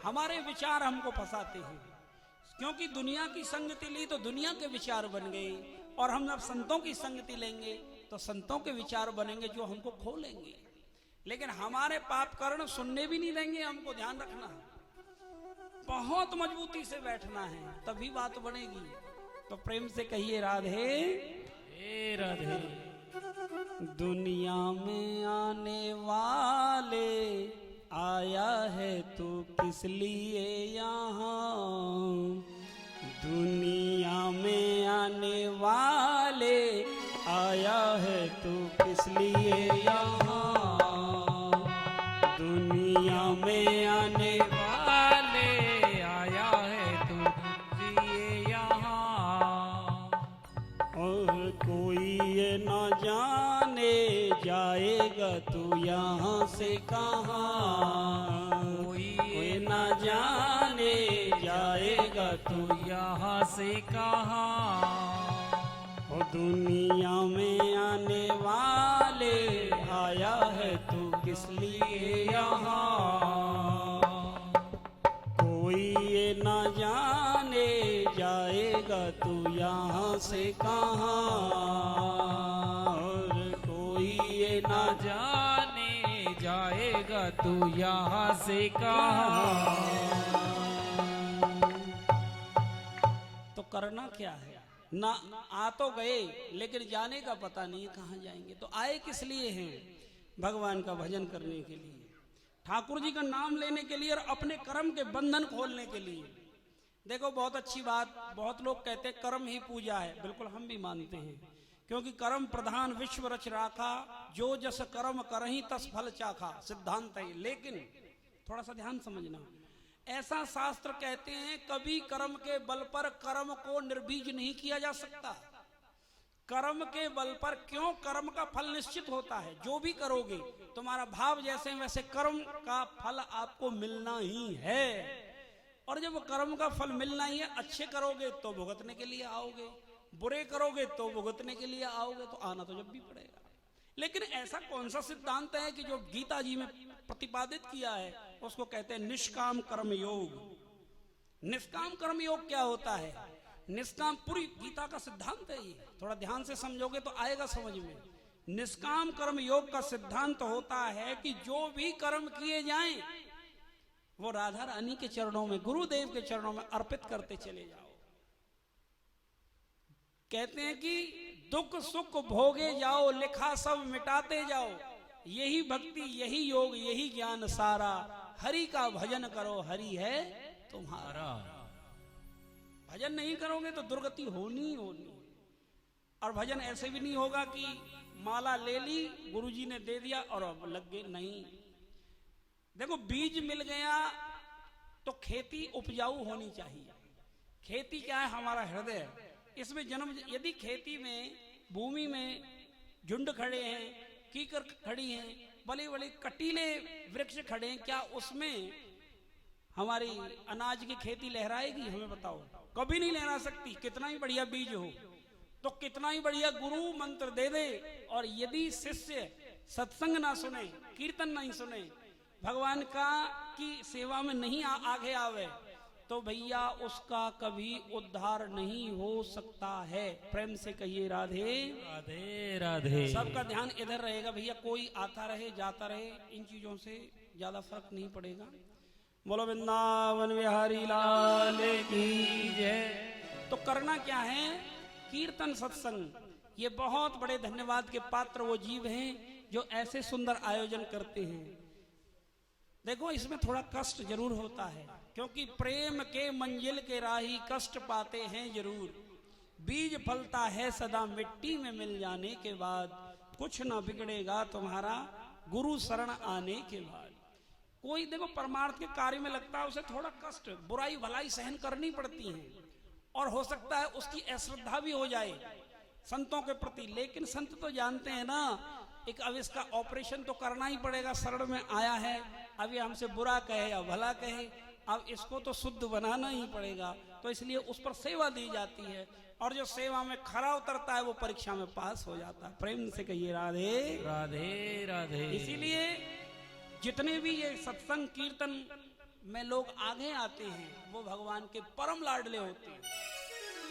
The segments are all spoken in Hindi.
हमारे विचार हमको फंसाते हैं, क्योंकि दुनिया की संगति ली तो दुनिया के विचार बन गए, और हम जब संतों की संगति लेंगे तो संतों के विचार बनेंगे जो हमको खो लेंगे। लेकिन हमारे पाप कर्ण सुनने भी नहीं देंगे, हमको ध्यान रखना है, बहुत मजबूती से बैठना है, तभी बात बनेगी। तो प्रेम से कहिए राधे हे राधे। दुनिया में आने वाले आया है तू किस लिए यहाँ, दुनिया में आने वाले आया है तू किस लिए यहाँ, दुनिया में आने वाले आया है तू किस लिए यहाँ। और कोई ये न जाने जाएगा तू यहाँ से कहाँ, कोई न जाने जाएगा तू यहाँ से कहाँ। और दुनिया में आने वाले आया है तू किस लिए यहाँ, कोई ये न जाने जाएगा तू यहाँ से कहाँ, और कोई ये न जाने जाएगा तू यहाँ से कहाँ। तो करना क्या है, ना आ तो गए लेकिन जाने का पता नहीं कहाँ जाएंगे। तो आए किस लिए हैं, भगवान का भजन करने के लिए, ठाकुर जी का नाम लेने के लिए और अपने कर्म के बंधन खोलने के लिए। देखो बहुत अच्छी बात, बहुत लोग कहते हैं कर्म ही पूजा है, बिल्कुल हम भी मानते हैं, क्योंकि कर्म प्रधान विश्व रच राखा, जो जस कर्म करही तस फल चाखा, सिद्धांत है। लेकिन थोड़ा सा ध्यान समझना, ऐसा शास्त्र कहते हैं कभी कर्म के बल पर कर्म को निर्बीज नहीं किया जा सकता। कर्म के बल पर, क्यों, कर्म का फल निश्चित होता है, जो भी करोगे तुम्हारा भाव जैसे वैसे कर्म का फल आपको मिलना ही है। और जब कर्म का फल मिलना ही है, अच्छे करोगे तो भुगतने के लिए आओगे, बुरे करोगे तो भुगतने के लिए आओगे, तो आना तो जब भी पड़ेगा। लेकिन ऐसा कौन सा सिद्धांत है कि जो गीता जी में प्रतिपादित किया है उसको कहते हैं निष्काम कर्म योग। निष्काम कर्म योग क्या होता है, निष्काम, पूरी गीता का सिद्धांत है ये, थोड़ा ध्यान से समझोगे तो आएगा समझ में। निष्काम कर्म योग का सिद्धांत होता है कि जो भी कर्म किए जाएं वो राधा रानी के चरणों में, गुरुदेव के चरणों में अर्पित करते चले जाओ। कहते हैं कि दुख सुख भोगे जाओ, लिखा सब मिटाते जाओ, यही भक्ति यही योग यही ज्ञान सारा, हरि का भजन करो हरि है तुम्हारा। भजन नहीं करोगे तो दुर्गति होनी होनी। और भजन ऐसे भी नहीं होगा कि माला ले ली, गुरुजी ने दे दिया और अब लग गए, नहीं। देखो बीज मिल गया तो खेती उपजाऊ होनी चाहिए। खेती क्या है, हमारा हृदय, इसमें जन्म, यदि खेती में, भूमि में झुंड खड़े हैं, कीकर खड़ी हैं, बड़े बड़े कटीले वृक्ष खड़े हैं, क्या उसमें हमारी अनाज की खेती लहराएगी? हमें बताओ, कभी नहीं लहरा सकती। कितना ही बढ़िया बीज हो, तो कितना ही बढ़िया गुरु मंत्र दे दे, और यदि शिष्य सत्संग ना सुने, कीर्तन नहीं सुने, भगवान का की सेवा में नहीं आगे आवे, तो भैया उसका कभी उद्धार नहीं हो सकता है। प्रेम से कहिए राधे राधे राधे। सबका ध्यान इधर रहेगा भैया, कोई आता रहे जाता रहे, इन चीजों से ज्यादा फर्क नहीं पड़ेगा। बोलो वृंदावन बिहारी लाल की जय। तो करना क्या है, कीर्तन सत्संग, ये बहुत बड़े धन्यवाद के पात्र वो जीव हैं जो ऐसे सुंदर आयोजन करते हैं। देखो इसमें थोड़ा कष्ट जरूर होता है, क्योंकि प्रेम के मंजिल के राही कष्ट पाते हैं जरूर। बीज फलता है सदा मिट्टी में मिल जाने के बाद, कुछ ना बिगड़ेगा तुम्हारा गुरु शरण आने के बाद। कोई देखो परमार्थ के कार्य में लगता है, उसे थोड़ा कष्ट, बुराई भलाई सहन करनी पड़ती है, और हो सकता है उसकी अश्रद्धा भी हो जाए संतों के प्रति। लेकिन संत तो जानते हैं ना, एक अब इसका ऑपरेशन तो करना ही पड़ेगा, शरण में आया है, अब ये हमसे बुरा कहे या भला कहे, अब इसको तो शुद्ध बनाना ही पड़ेगा। तो इसलिए उस पर सेवा दी जाती है, और जो सेवा में खरा उतरता है वो परीक्षा में पास हो जाता है। प्रेम से कहिए राधे राधे राधे। इसीलिए जितने भी ये सत्संग कीर्तन में लोग आगे आते हैं वो भगवान के परम लाडले होते हैं।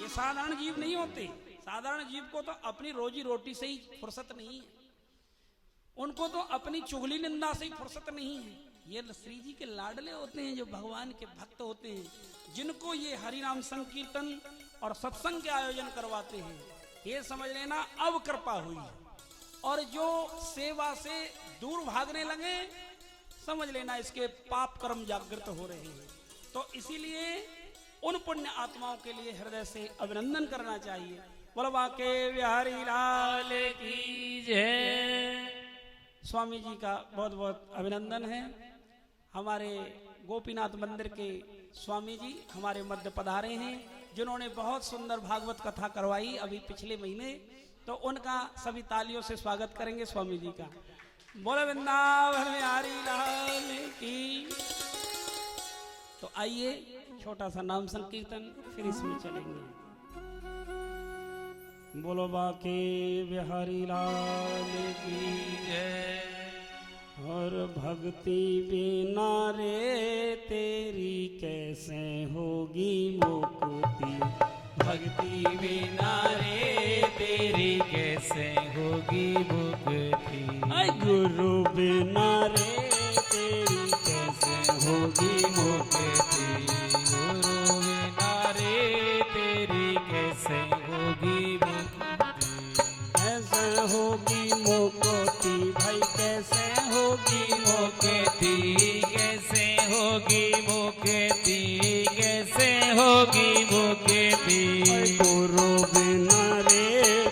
ये साधारण जीव नहीं होते। साधारण जीव को तो अपनी रोजी रोटी से ही फुर्सत नहीं है, उनको तो अपनी चुगली निंदा से ही फुर्सत नहीं है। ये श्री जी के लाडले होते हैं, जो भगवान के भक्त होते हैं, जिनको ये हरि नाम संकीर्तन और सत्संग के आयोजन करवाते हैं। ये समझ लेना अब कृपा हुई, और जो सेवा से दूर भागने लगे समझ लेना इसके पाप कर्म जागृत हो रहे हैं। तो इसीलिए उन पुण्य आत्माओं के लिए हृदय से अभिनंदन करना चाहिए। बोलबा के बिहारी लाल की जय। स्वामी जी का बहुत बहुत अभिनंदन है। हमारे गोपीनाथ मंदिर के स्वामी जी हमारे मध्य पधारे हैं, जिन्होंने बहुत सुंदर भागवत कथा करवाई अभी पिछले महीने। तो उनका सभी तालियों से स्वागत करेंगे स्वामी जी का। बोले वृंदावन बिहारी लाल की। तो आइए छोटा सा नाम संकीर्तन, फिर इसमें चलेंगे। बोलो बाके बिहारी लाल की जय। और भक्ति बिना रे तेरी कैसे होगी मुक्ति, भक्ति बिना रे तेरी कैसे होगी मुक्ति, गुरु बिना रे तेरी कैसे होगी मुक्ति, गुरु बिना रे तेरी कैसे होगी मुक्ति, कैसे होगी मुक्ति भाई, कैसे होगी मुक्ति, कैसे होगी मुक्ति, कैसे होगी मुक्ति, गुरु बिना रे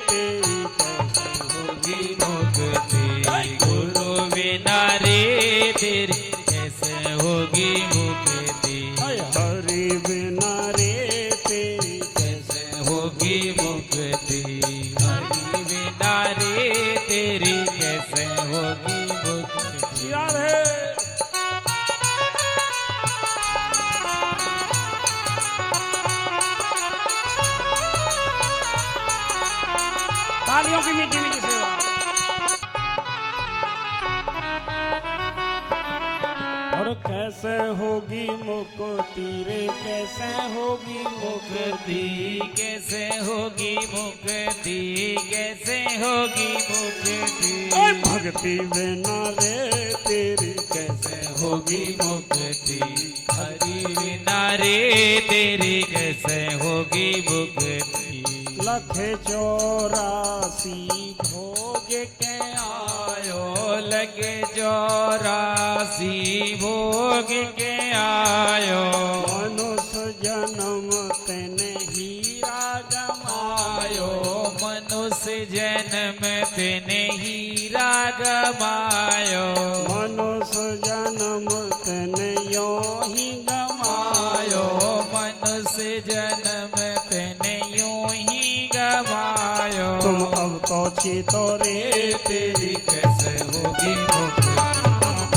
तेरी कैसे होगी मुक्ति, गुरु बिना रे तेरी कैसे होगी मुक्ति, हरि बिना रे तेरी कैसे होगी मुक्ति, हरि बिना रे तेरी कैसे होगी मुक्ति। याद है तालियों की मीठी मीठी सेवा। और कैसे होगी मुक्ति रे, कैसे होगी मुक्ति, कैसे होगी मुक्ति, कैसे होगी मुक्ति, भक्ति बिना रे तेरी कैसे होगी मुक्ति, हरि बिना रे तेरी कैसे होगी मुक्ति, लख 84 भोग के आयो, लगे 84 भोग के आयो, मनुष्य जन्म तेने हीरा गमायो, मनुष्य जन्म तेने हीरा गमायो, मनुष्य जन्म तेने यो ही गमायो, मनुष्य जन्म तेने यूं ही गमायो, तुम अब तो चितो रे तेरी कैसे होगी मुक्ति,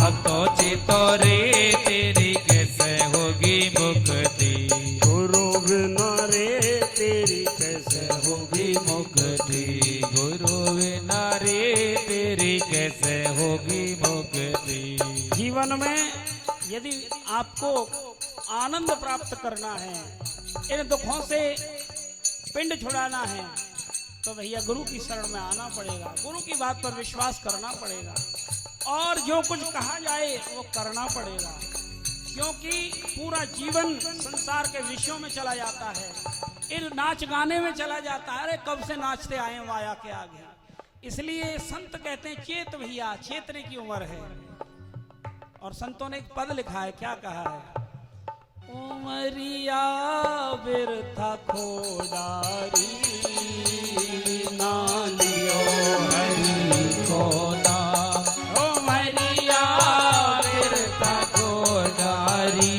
अब तो चितो रे तेरी कैसे होगी मुक्ति, गुरु बिना रे तेरी कैसे होगी मुक्ति, गुरु बिना रे तेरी कैसे होगी मुक्ति। जीवन में यदि आपको आनंद प्राप्त करना है, इन दुखों से पिंड छुड़ाना है, तो भैया गुरु की शरण में आना पड़ेगा, गुरु की बात पर विश्वास करना पड़ेगा, और जो कुछ कहा जाए वो करना पड़ेगा। क्योंकि पूरा जीवन संसार के विषयों में चला जाता है, इन नाच गाने में चला जाता है। अरे कब से नाचते आए माया के आगे। इसलिए संत कहते हैं चेत भैया, चेतने की उम्र है। और संतों ने एक पद लिखा है, क्या कहा है? उमरिया बिरथा खोडारी, नालियो हरि को नाम। उमरिया बिरथा खोडारी,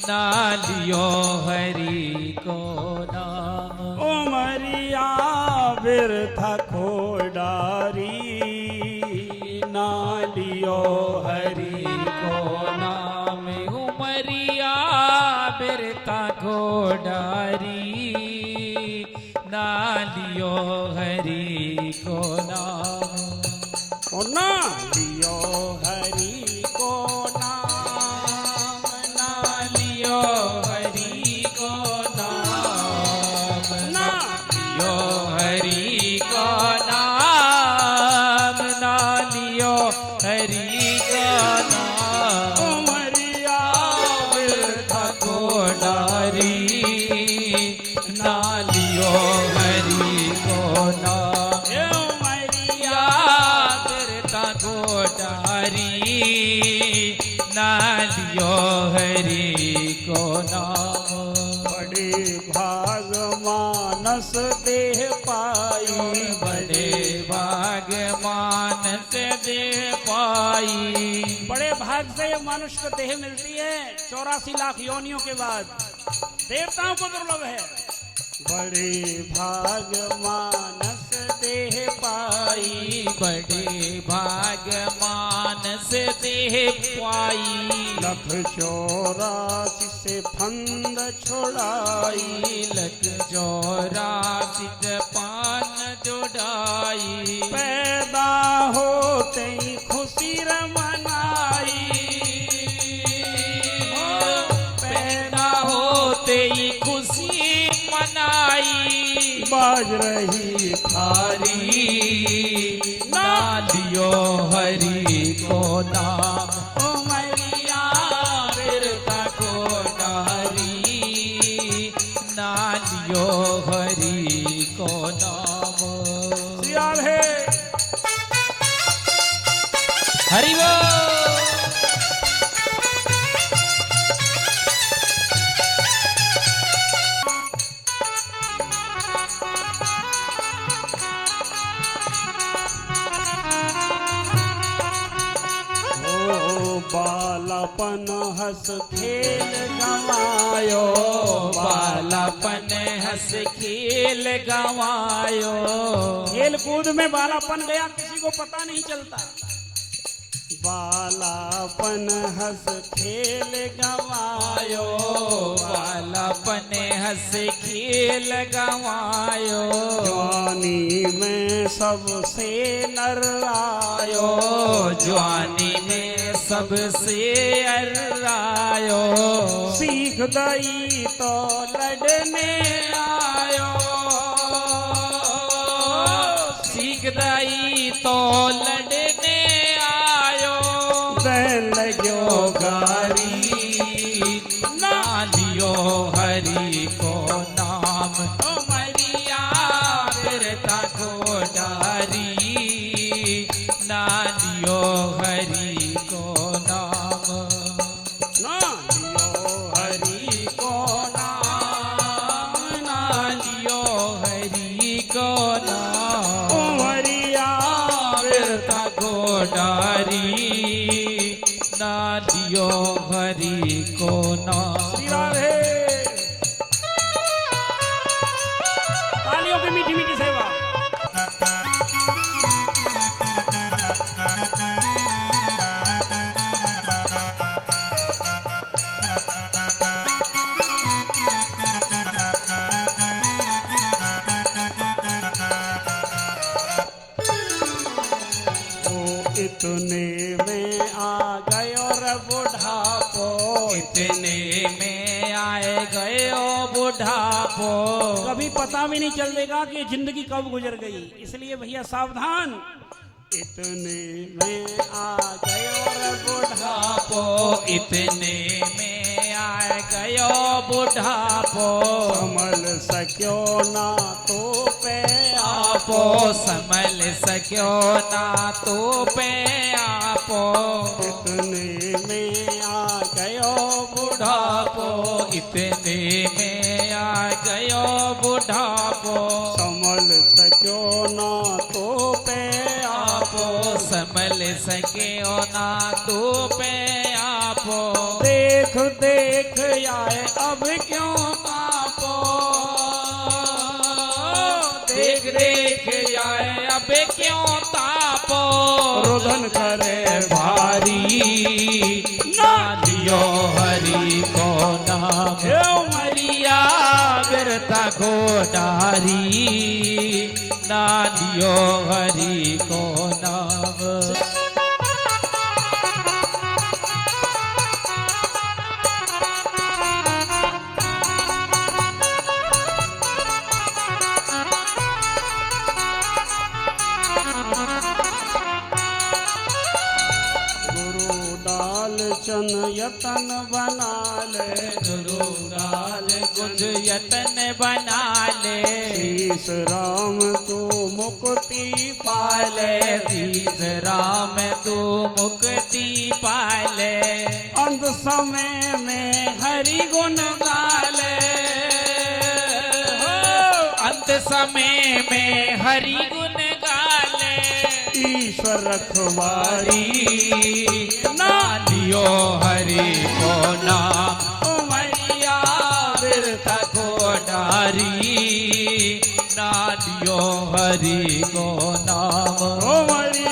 नालियो हरि को नाम। उमरिया बिरथा खोडारी, नालियो हरि को नाम। उमरिया बिरथा खोडारी, नालियो हरि को नाम। नालियो हरि को नाम। लियो हरि को नाम, ना लियो हरि को नाम, ना लियो हरि को नाम। उमरिया वृथा को डारी, ना लियो हरि को नाम। हे उमरिया वृथा को डारी, ना लियो हरि को नाम। बड़े भाग मानस देह पाई, बड़े भाग मानस दे पाई, बड़े भाग से ये मनुष्य को देह मिलती है 84 लाख योनियों के बाद। देवताओं को दुर्लभ है। बड़े भाग मानस देह पाई, बड़े भाग मानस देह पाई। लख 84 से फंद छुड़ाई, लख 84 पान जोड़ाई। पैदा होते ही खुशी रमनाई, पैदा होते ही खुशी मनाई। बाज रही थारी, ना लियो हरि को नाम। उमरिया वृथा को डारी, ना लियो हरि को नाम। सियाल है। हरि बोल। बालापन हंस खेल गवायो, बालापन हंस खेल गवायो। खेल कूद में बालापन गया किसी को पता नहीं चलता। बालापन हंस खेल गवायो, बालापन हंस खेल गवायो। जवानी में सबसे नर आयो, जवानी में सबसे अर्रायो। सीख दई तो लड़ने आयो, सीख दई तो लड़ने आयो। बैल लगो गारी, ना लियो हरि को नाम। उमरिया वृथा को डारी, ना लियो हरि को नाम। ना लियो हरि को नाम, ना लियो हरि को नाम। उमरिया वृथा को डारी, ना लियो हरि को नाम। श्री राधे। तालियों की मीठी मीठी सेवा। इतने में आ गयो रे बुढ़ापो, इतने में आए गयो बुढ़ापो। कभी पता भी नहीं चलेगा कि जिंदगी कब गुजर गई, इसलिए भैया सावधान। इतने में आ गयो रे बुढ़ापो, इतने में आए गयो बुढ़ापो। संभल सक्यो ना तो पे आपो, संभल सक्यो ना तो पे आपो। इतने में आ गयो बुढ़ापो, इतने में आ गयो बुढ़ापो। संभल सक्यो ना तो पे आपो, संभल सक्यो ना तो पे आपो। देख देख आए अब क्यों पापो, देख देख आए अब क्यों तापो। रोदन करे भारी, ना लियो हरि को नाम। हे मरिया वृथा को डारी, ना लियो हरि को नाम। यतन बना ले, गुरु गाल कुछ यतन बना ले, शीस राम तू मुक्ति पाले शीस राम तू मुक्ति पाले, अंत समय में हरि गुण गाले, अंत समय में हरि गुण गाले, ईश्वर रखवारी ना लियो हरि को नाम, उमरिया बिरथा को डारी, ना लियो हरि को नाम, उमरिया